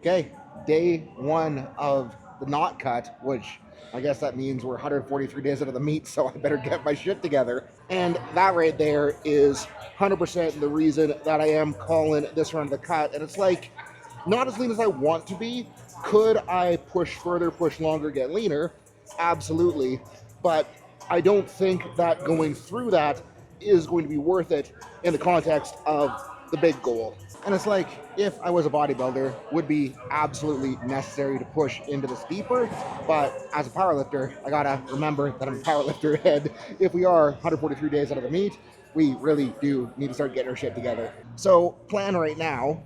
Okay, day one of the knot cut, which I guess that means we're 143 days out of the meet, so I better get my shit together. And that right there is 100% the reason that I am calling this run the cut. And it's like, not as lean as I want to be. Could I push further, push longer, get leaner? Absolutely. But I don't think that going through that is going to be worth it in the context of the big goal. And it's like, if I was a bodybuilder, would be absolutely necessary to push into this deeper. But as a powerlifter, I gotta remember that I'm a powerlifter, and if we are 143 days out of the meet, we really do need to start getting our shit together. So plan right now,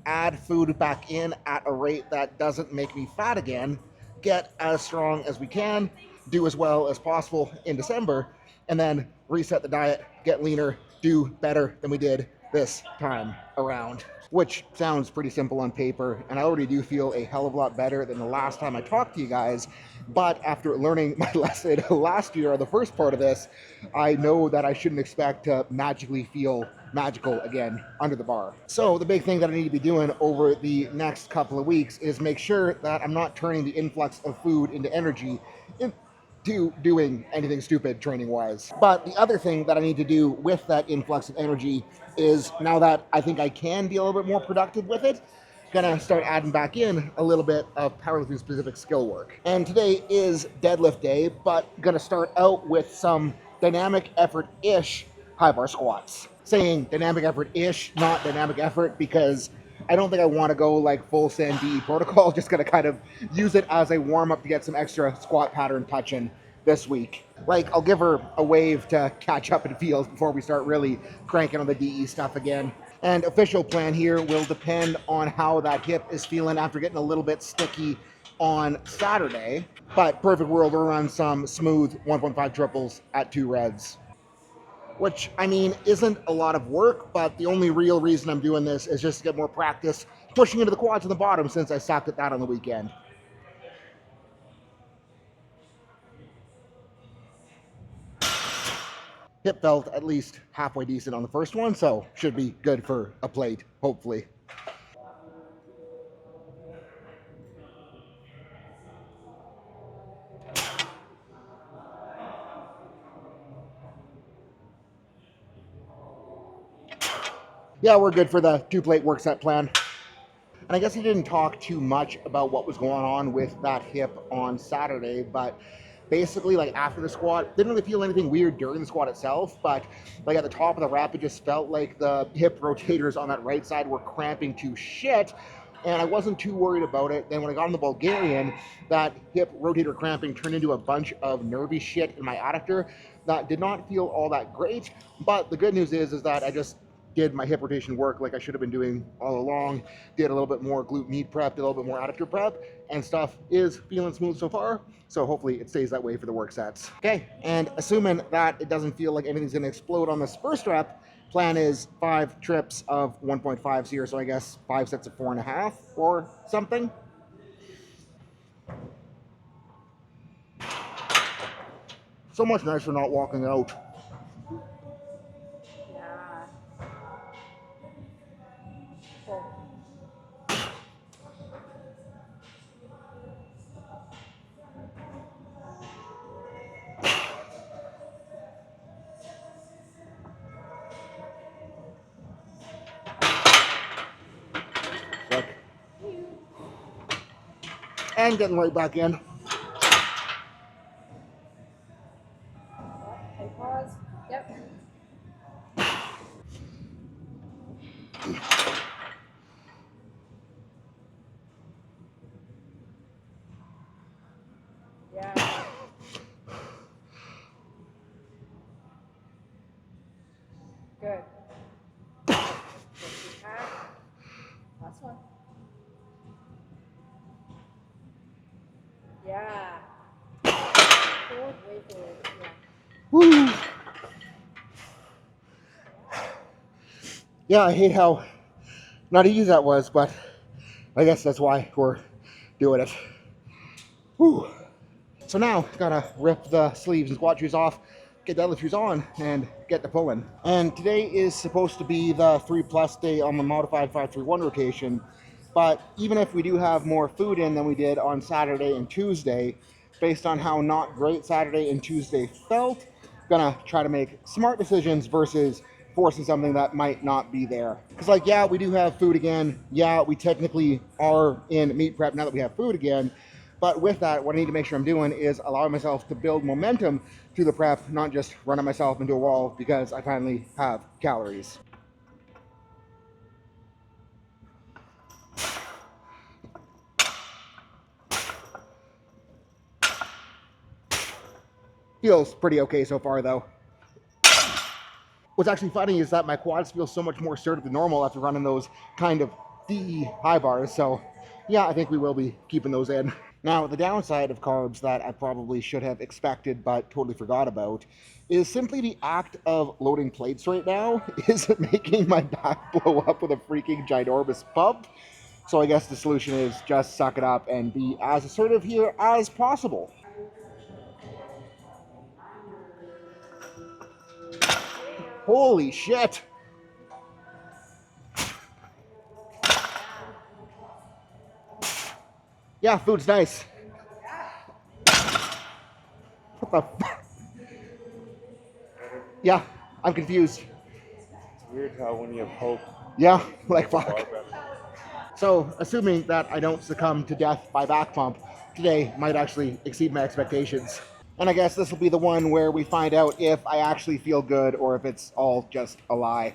add food back in at a rate that doesn't make me fat again, get as strong as we can, do as well as possible in December, and then reset the diet, get leaner, do better than we did this time around. Which sounds pretty simple on paper, and I already do feel a hell of a lot better than the last time I talked to you guys. But after learning my lesson last year on the first part of this, I know that I shouldn't expect to magically feel magical again under the bar. So the big thing that I need to be doing over the next couple of weeks is make sure that I'm not turning the influx of food into energy into doing anything stupid training wise. But the other thing that I need to do with that influx of energy is, now that I think I can be a little bit more productive with it, gonna start adding back in a little bit of powerlifting specific skill work. And today is deadlift day, but gonna start out with some dynamic effort-ish high bar squats. Saying dynamic effort-ish, not dynamic effort, because I don't think I want to go like full send DE protocol. Just gonna kind of use it as a warm up to get some extra squat pattern touching this week. Like, I'll give her a wave to catch up in fields before we start really cranking on the DE stuff again. And official plan here will depend on how that hip is feeling after getting a little bit sticky on Saturday. But perfect world, we'll run some smooth 1.5 triples at 2 reds. Which, I mean, isn't a lot of work, but the only real reason I'm doing this is just to get more practice pushing into the quads on the bottom, since I sucked at that on the weekend. Hip felt at least halfway decent on the first one, so should be good for a plate, hopefully. Yeah, we're good for the 2-plate work set plan. And I guess I didn't talk too much about what was going on with that hip on Saturday, but basically, like, after the squat, didn't really feel anything weird during the squat itself, but like at the top of the rep, it just felt like the hip rotators on that right side were cramping to shit. And I wasn't too worried about it. Then when I got on the Bulgarian, that hip rotator cramping turned into a bunch of nervy shit in my adductor that did not feel all that great. But the good news is that I just did my hip rotation work like I should have been doing all along, did a little bit more glute med prep, did a little bit more adductor prep, and stuff is feeling smooth so far. So hopefully it stays that way for the work sets. Okay, and assuming that it doesn't feel like anything's gonna explode on this first rep, plan is 5 trips of 1.5s here, so I guess 5 sets of 4.5 or something. So much nicer not walking out. And getting right back in. And pause. Yep. Yeah. Good. Last one. Yeah. Forward, way forward. Yeah. Woo! Yeah, I hate how not easy that was, but I guess that's why we're doing it. Woo! So now, gotta rip the sleeves and squat shoes off, get deadlift shoes on, and get to pulling. And today is supposed to be the 3+ day on the modified 531 rotation, But even if we do have more food in than we did on Saturday and Tuesday, based on how not great Saturday and Tuesday felt, gonna try to make smart decisions versus forcing something that might not be there. Because, like, yeah, we do have food again. Yeah, we technically are in meat prep now that we have food again. But with that, what I need to make sure I'm doing is allowing myself to build momentum through the prep, not just running myself into a wall because I finally have calories. Feels pretty okay so far, though. What's actually funny is that my quads feel so much more sturdy than normal after running those kind of DE high bars. So, yeah, I think we will be keeping those in. Now, the downside of carbs that I probably should have expected but totally forgot about is simply the act of loading plates right now is making my back blow up with a freaking ginormous pump. So I guess the solution is just suck it up and be as assertive here as possible. Holy shit! Yeah, food's nice. What the fuck? Yeah, I'm confused. It's weird how when you poke, Yeah, like fuck. So, assuming that I don't succumb to death by back pump, today might actually exceed my expectations. And I guess this will be the one where we find out if I actually feel good or if it's all just a lie.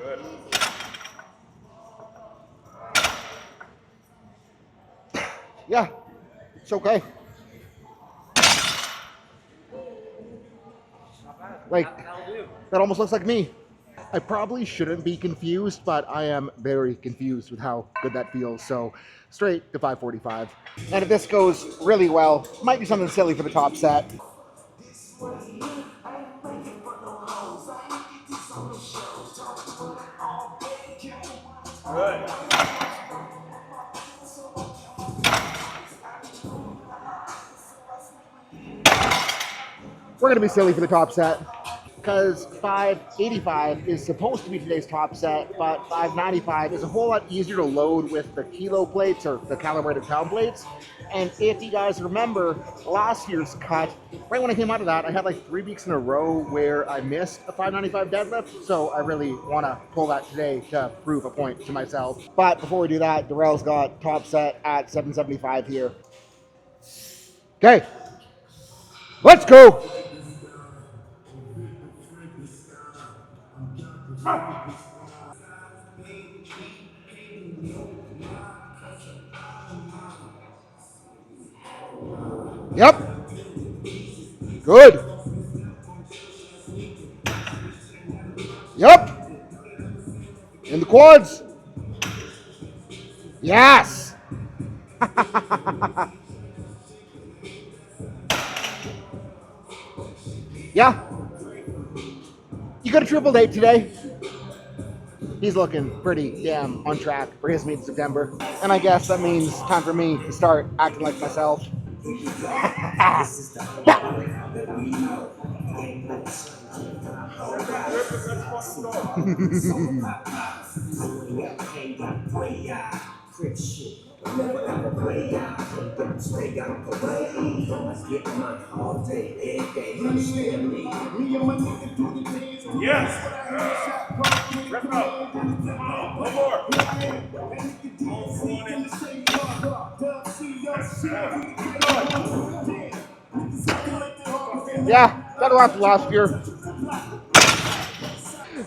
good. Yeah, it's okay. Like, that almost looks like me. I probably shouldn't be confused, but I am very confused with how good that feels. So, straight to 545. And if this goes really well, might be something silly for the top set. Good. We're going to be silly for the top set. Because 585 is supposed to be today's top set, but 595 is a whole lot easier to load with the kilo plates or the calibrated pound plates. And if you guys remember last year's cut, right when I came out of that, I had like 3 weeks in a row where I missed a 595 deadlift. So I really want to pull that today to prove a point to myself. But before we do that, Darrell's got top set at 775 here. Okay, let's go. Yep. Good. Yep. In the quads. Yes. Yeah. You got a triple eight today. He's looking pretty damn on track for his meet in September. And I guess that means time for me to start acting like myself. Yes. Rep out. One more. Yeah, that lasted last year.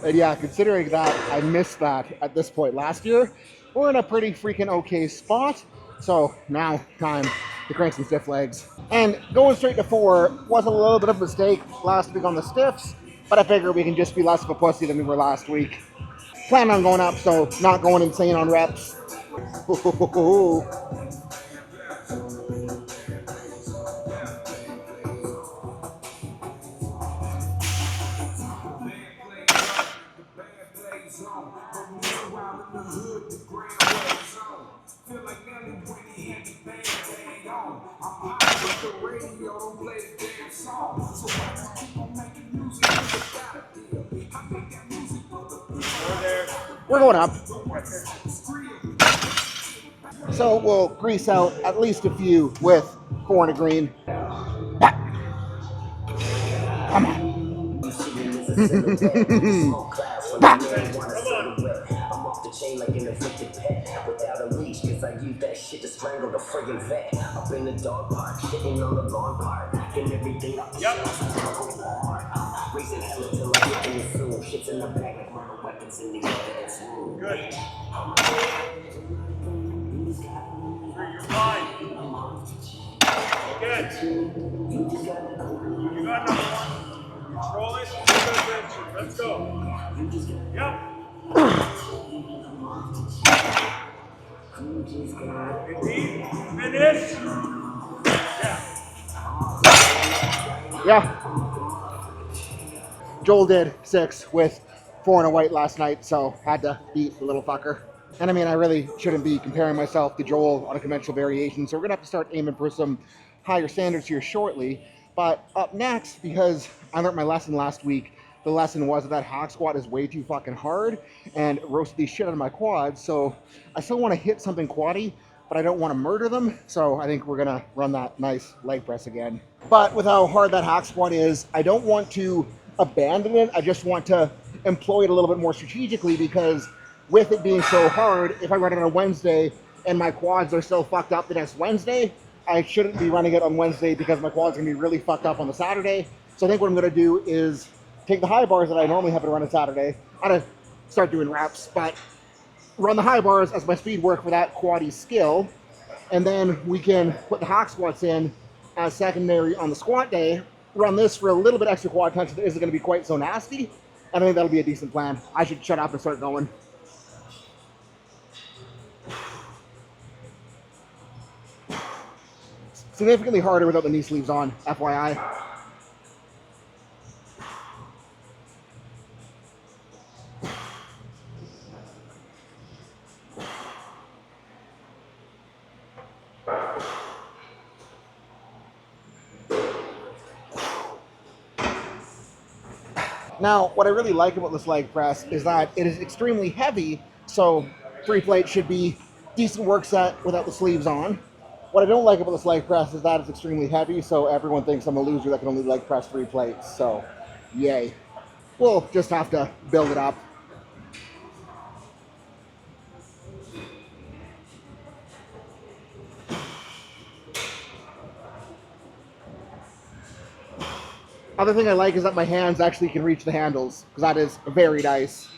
And yeah, considering that I missed that at this point last year, we're in a pretty freaking okay spot. So now time to crank some stiff legs. And going straight to 4 was a little bit of a mistake last week on the stiffs, but I figure we can just be less of a pussy than we were last week. Plan on going up, so not going insane on reps. Over there. We're going up. So we'll grease out at least a few with 4 and a green. Come on. I'm off the chain like an evicted pet without a leash, cause I use that shit to strangle the friggin' vet. Up in the dog park, shitting on the lawn part, and everything up the hard. Raising hell until I get in the zoom. Shit's in the bag like murder weapons in the evidence room. Good. You're fine. Good. You got number one. Control it. Let's go. Yep. Indeed. Finish. Yeah. Joel did 6 with 4 and a white last night, so had to beat the little fucker. And I mean, I really shouldn't be comparing myself to Joel on a conventional variation, so we're going to have to start aiming for some higher standards here shortly. But up next, because I learned my lesson last week, the lesson was that hack squat is way too fucking hard and roasted the shit out of my quads, so I still want to hit something quaddy, but I don't want to murder them, so I think we're going to run that nice leg press again. But with how hard that hack squat is, I don't want to abandon it. I just want to employ it a little bit more strategically, because with it being so hard, if I run it on a Wednesday and my quads are still fucked up the next Wednesday, I shouldn't be running it on Wednesday because my quads are going to be really fucked up on the Saturday. So I think what I'm going to do is take the high bars that I normally have to run on Saturday. I'm going to start doing reps, but run the high bars as my speed work for that quaddy skill. And then we can put the hack squats in as secondary on the squat day, run this for a little bit extra quad touch that isn't going to be quite so nasty. And I think that'll be a decent plan. I should shut up and start going. Significantly harder without the knee sleeves on, FYI. Now, what I really like about this leg press is that it is extremely heavy, so free plate should be decent work set without the sleeves on. What I don't like about this leg press is that it's extremely heavy, so everyone thinks I'm a loser that can only leg press 3 plates, so yay. We'll just have to build it up. Other thing I like is that my hands actually can reach the handles, because that is very nice.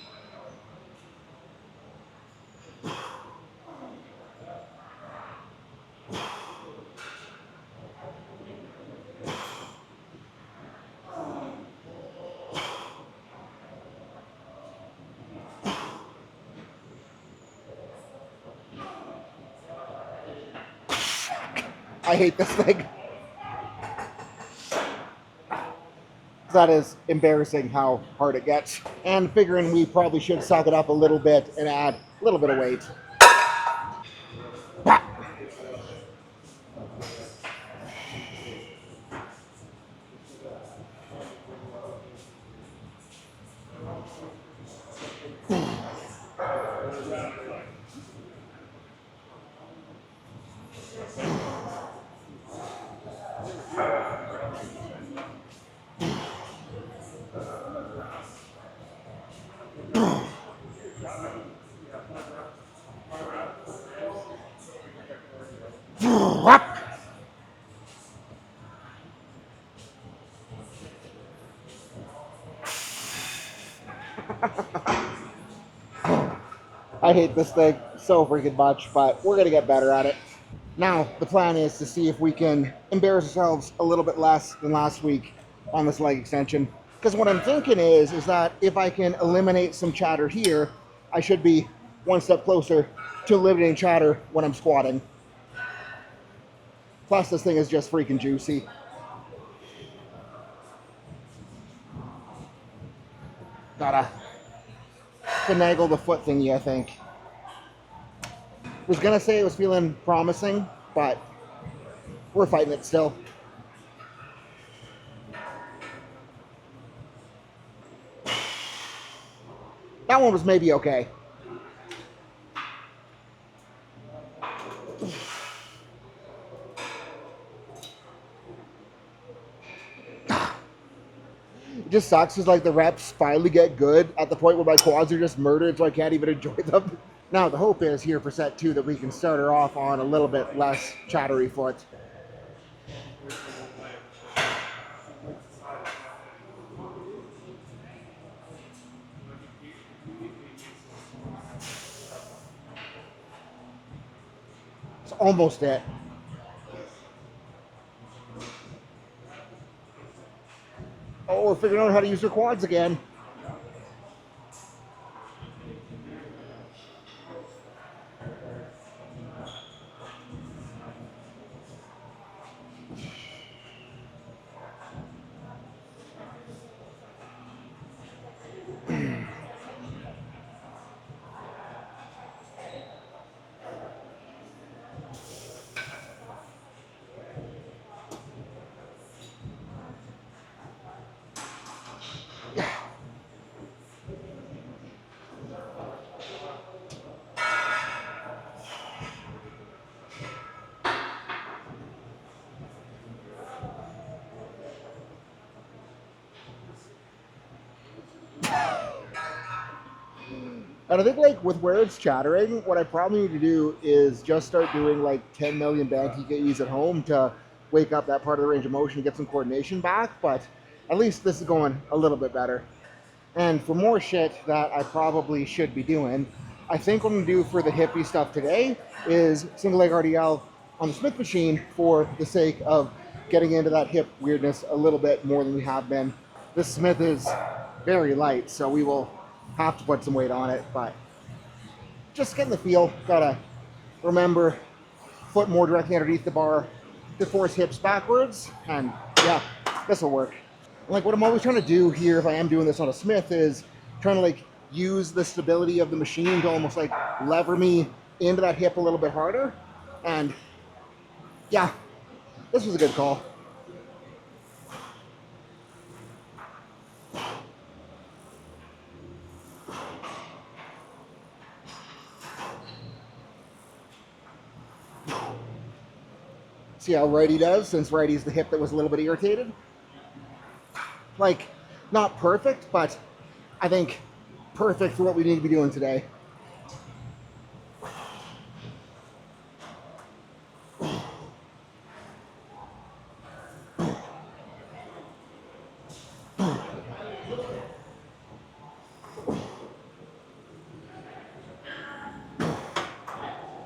I hate this thing. That is embarrassing how hard it gets. And figuring we probably should suck it up a little bit and add a little bit of weight. I hate this thing so freaking much, but we're going to get better at it. Now, the plan is to see if we can embarrass ourselves a little bit less than last week on this leg extension. Because what I'm thinking is that if I can eliminate some chatter here, I should be one step closer to eliminating chatter when I'm squatting. Plus, this thing is just freaking juicy. Gotta finagle the foot thingy, I think. Was gonna say it was feeling promising, but we're fighting it still. That one was maybe okay. It just sucks because like the reps finally get good at the point where my quads are just murdered, so I can't even enjoy them. Now the hope is here for set 2 that we can start her off on a little bit less chattery foot. It's almost it. Oh, we're figuring out how to use her quads again. And I think like with where it's chattering, what I probably need to do is just start doing like 10 million band TKEs at home to wake up that part of the range of motion and get some coordination back. But at least this is going a little bit better. And for more shit that I probably should be doing, I think what I'm gonna do for the hippie stuff today is single leg RDL on the Smith machine for the sake of getting into that hip weirdness a little bit more than we have been. This Smith is very light, so we will have to put some weight on it, but just getting the feel. Gotta remember, foot more directly underneath the bar to force hips backwards, and yeah, this will work. Like what I'm always trying to do here, if I am doing this on a Smith, is trying to like use the stability of the machine to almost like lever me into that hip a little bit harder. And yeah, this was a good call. See how righty does, since righty's the hip that was a little bit irritated. Like, not perfect, but I think perfect for what we need to be doing today.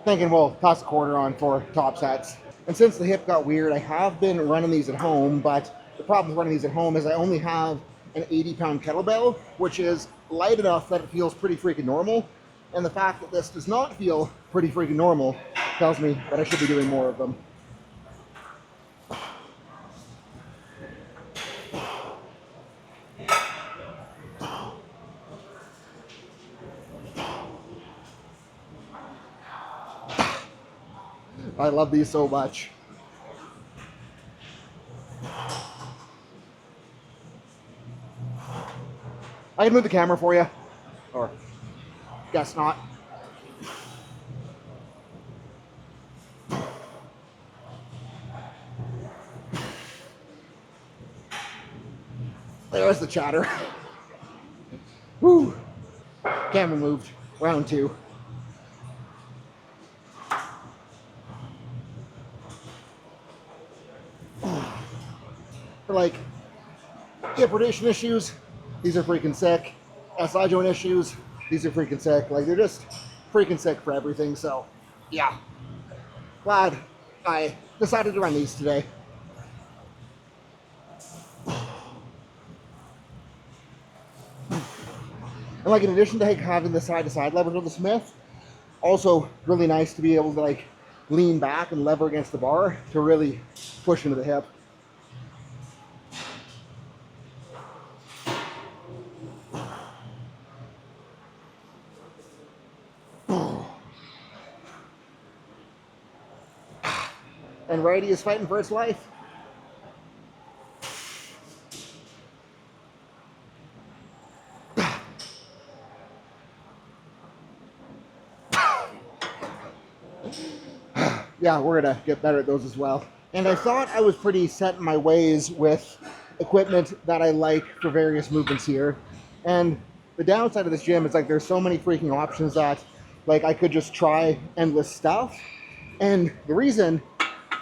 Thinking we'll toss a quarter on for top sets. And since the hip got weird, I have been running these at home, but the problem with running these at home is I only have an 80-pound kettlebell, which is light enough that it feels pretty freaking normal. And the fact that this does not feel pretty freaking normal tells me that I should be doing more of them. I love these so much. I can move the camera for you, or guess not. There's the chatter. Woo! Camera moved. Round 2. For like hip rotation issues, these are freaking sick. SI joint issues, these are freaking sick. Like they're just freaking sick for everything. So yeah, glad I decided to run these today. And like in addition to like having the side-to-side leverage with the Smith, also really nice to be able to like lean back and lever against the bar to really push into the hip. And righty is fighting for its life. Yeah, we're gonna get better at those as well. And I thought I was pretty set in my ways with equipment that I like for various movements here. And the downside of this gym is like there's so many freaking options that like I could just try endless stuff. And the reason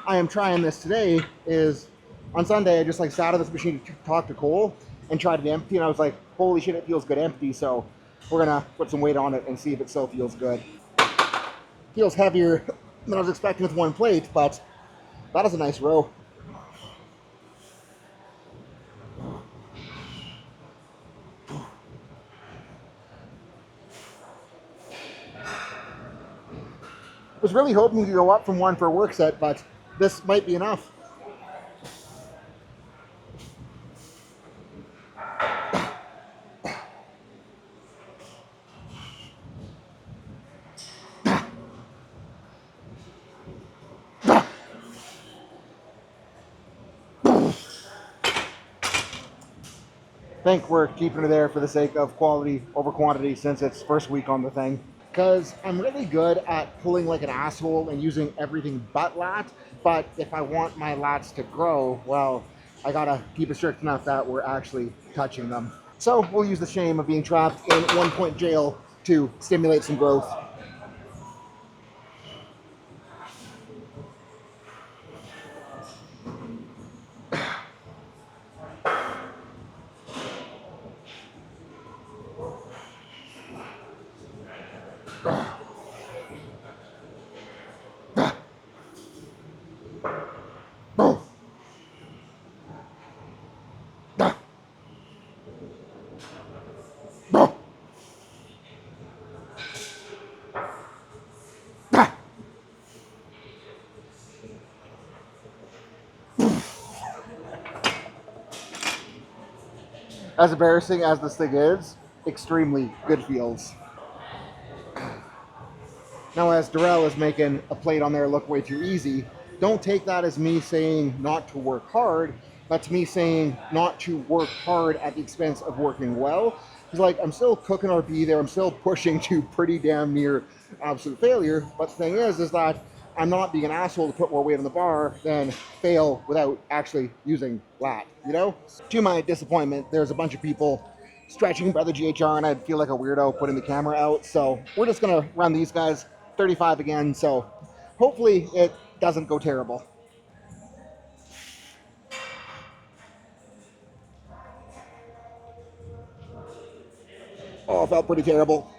I am trying this today is on Sunday I just like sat on this machine to talk to Cole and tried it empty, and I was like, holy shit, it feels good empty. So we're gonna put some weight on it and see if it still feels good. Feels heavier than I was expecting with one plate, but that is a nice row. Was really hoping to go up from one for a work set, but this might be enough. I think we're keeping it there for the sake of quality over quantity since it's first week on the thing. Because I'm really good at pulling like an asshole and using everything but lat, but if I want my lats to grow, well, I gotta keep it strict enough that we're actually touching them. So we'll use the shame of being trapped in 1 point jail to stimulate some growth. As embarrassing as this thing is, extremely good feels. Now, as Darrell is making a plate on there look way too easy, don't take that as me saying not to work hard. That's me saying not to work hard at the expense of working well. Because, like, I'm still cooking RP there. I'm still pushing to pretty damn near absolute failure. But the thing is that I'm not being an asshole to put more weight on the bar than fail without actually using lat, you know? To my disappointment, there's a bunch of people stretching by the GHR, and I'd feel like a weirdo putting the camera out. So we're just gonna run these guys 35 again. So hopefully it doesn't go terrible. Oh, it felt pretty terrible.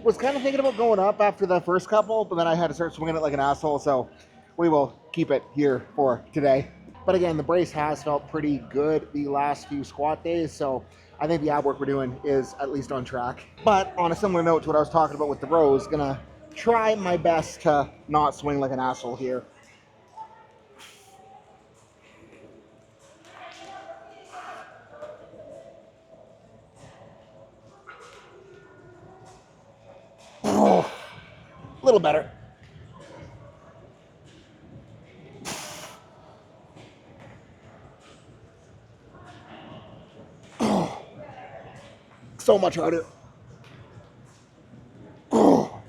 Was kind of thinking about going up after the first couple, but then I had to start swinging it like an asshole, so we will keep it here for today. But again, the brace has felt pretty good the last few squat days, so I think the ab work we're doing is at least on track. But on a similar note to what I was talking about with the rows, gonna try my best to not swing like an asshole here. Oh, a little better. So much harder. Oh.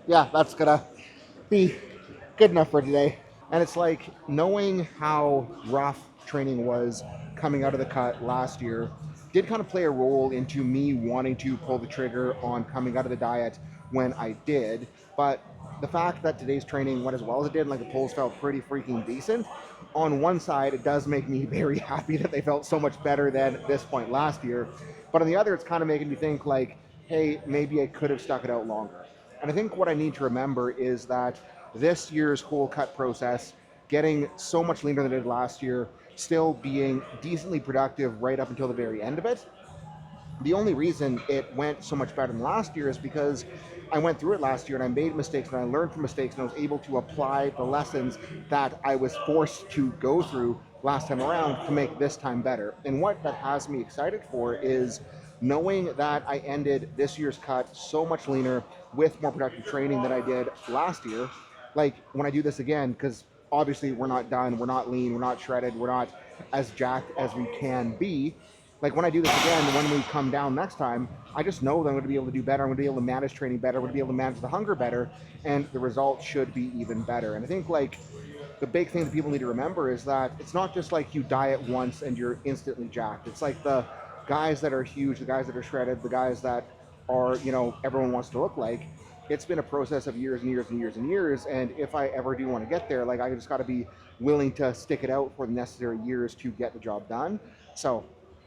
Yeah, that's gonna be good enough for today. And it's like knowing how rough training was coming out of the cut last year did kind of play a role into me wanting to pull the trigger on coming out of the diet when I did. But the fact that today's training went as well as it did, like the pulls felt pretty freaking decent. On one side, it does make me very happy that they felt so much better than this point last year. But on the other, it's kind of making me think like, hey, maybe I could have stuck it out longer. And I think what I need to remember is that this year's whole cut process, getting so much leaner than it did last year, still being decently productive right up until the very end of it. The only reason it went so much better than last year is because I went through it last year and I made mistakes and I learned from mistakes and I was able to apply the lessons that I was forced to go through last time around to make this time better. And what that has me excited for is knowing that I ended this year's cut so much leaner with more productive training than I did last year, like when I do this again, because obviously we're not done, we're not lean, we're not shredded, we're not as jacked as we can be. Like when I do this again, when we come down next time, I just know that I'm going to be able to do better. I'm going to be able to manage training better. I'm going to be able to manage the hunger better, and the results should be even better. And I think like the big thing that people need to remember is that it's not just like you diet once and you're instantly jacked. It's like the guys that are huge, the guys that are shredded, the guys that are, you know, everyone wants to look like. It's been a process of years and years and years and years. And if I ever do want to get there, like I just got to be willing to stick it out for the necessary years to get the job done. So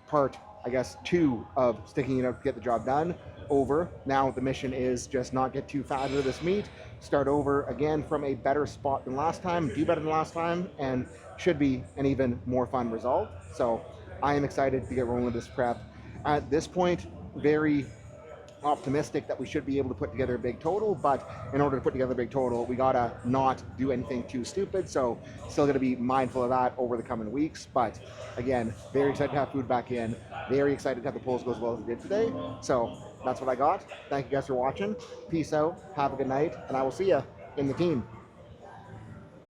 part, I guess, 2 of sticking it out to get the job done over. Now the mission is just not get too fat into this meet, start over again from a better spot than last time, do better than last time, and should be an even more fun result. So I am excited to get rolling with this prep. At this point, very optimistic that we should be able to put together a big total, but in order to put together a big total, we gotta not do anything too stupid, so still gonna be mindful of that over the coming weeks. But again, very excited to have food back in, very excited to have the polls go as well as it did today. So that's what I got. Thank you guys for watching. Peace out, have a good night, and I will see you in the team.